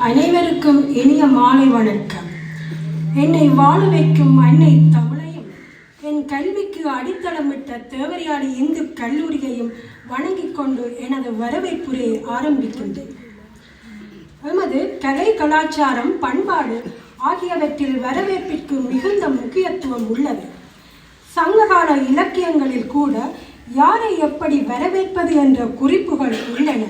அனைவருக்கும் இனிய மாலை வணக்கம். என்னை வாழ வைக்கும் அன்னை தமிழையும் என் கல்விக்கு அடித்தளமிட்ட தேவரியாடி இந்து கல்லூரியையும் வணங்கிக் கொண்டு எனது வரவேற்புரையை ஆரம்பிக்கின்றேன். எமது கலை, கலாச்சாரம், பண்பாடு ஆகியவற்றில் வரவேற்பிற்கு மிகுந்த முக்கியத்துவம் உள்ளது. சங்ககால இலக்கியங்களில் கூட யாரை எப்படி வரவேற்பது என்ற குறிப்புகள் உள்ளன.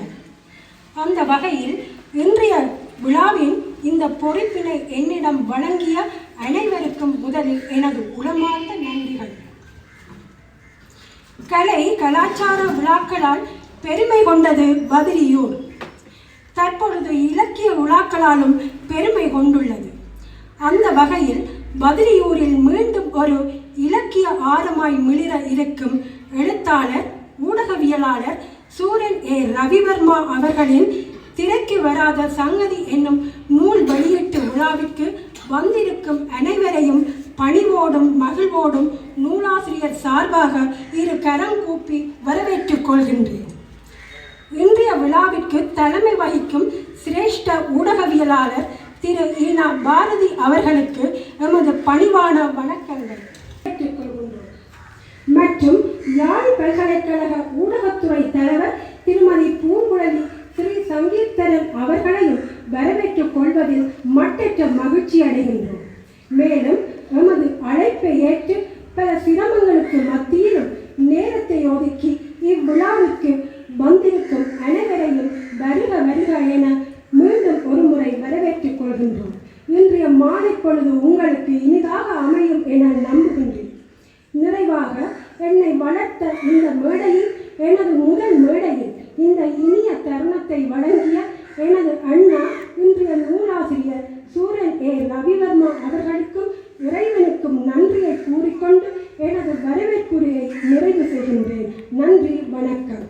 அந்த வகையில் இன்றைய விழாவின் இந்த பொறுப்பினை என்னிடம் வழங்கிய அனைவருக்கும் முதலில் எனது உளமார்ந்த நன்றிகள். கலை, கலாச்சார விழாக்களால் பெருமை கொண்டது பதிலியூர். தற்பொழுது இலக்கிய விழாக்களாலும் பெருமை கொண்டுள்ளது. அந்த வகையில் பதிலியூரில் மீண்டும் ஒரு இலக்கிய ஆரமாய் மிளிர இருக்கும் எழுத்தாளர், ஊடகவியலாளர் சூரன் ஏ. ரவிவர்மா அவர்களின் திரைக்கு வராத சங்கதி என்னும் நூல் வெளியீட்டு விழாவிற்கு வந்திருக்கும் அனைவரையும் பணிவோடும் மகிழ்வோடும் நூலாசிரியர் சார்பாக இரு கரம் கூப்பி வரவேற்றுக் கொள்கின்றேன். இன்றைய விழாவிற்கு தலைமை வகிக்கும் சிரேஷ்ட ஊடகவியலாளர் திரு ஈனா பாரதி அவர்களுக்கு எமது பணிவான வணக்கங்கள் பெற்றுக்கொள்கின்றோம். மற்றும் யாழ் பல்கலைக்கழக ஊடகத்துறை தலைவர் திருமதி பூங்குழலி ஸ்ரீ சங்கீர்த்தரன் அவர்களையும் வரவேற்றுக் கொள்வதில் மட்டற்ற மகிழ்ச்சி அடைகின்றோம். மேலும் எமது அழைப்பை ஏற்று பல சிரமங்களுக்கு மத்தியிலும் நேரத்தை ஒதுக்கி இவ்விழாவிற்கு வந்திருக்கும் அனைவரையும் வருக வருக என மீண்டும் ஒரு முறை வரவேற்றுக் கொள்கின்றோம். இன்றைய மாலை பொழுது உங்களுக்கு இனிதாக அமையும் என நம்புகின்றேன். நிறைவாக என்னை வளர்த்த இந்த மேடையில், எனது முதல் மேடையில் இந்த இனிய தருணத்தை வழங்கிய எனது அண்ணா, இன்றைய நூலாசிரியர் சூரன் ஏ. ரவிவர்மா அவர்களுக்கும் இறைவனுக்கும் நன்றியை கூறிக்கொண்டு எனது வரவேற்புரையை நிறைவு செய்கின்றேன். நன்றி, வணக்கம்.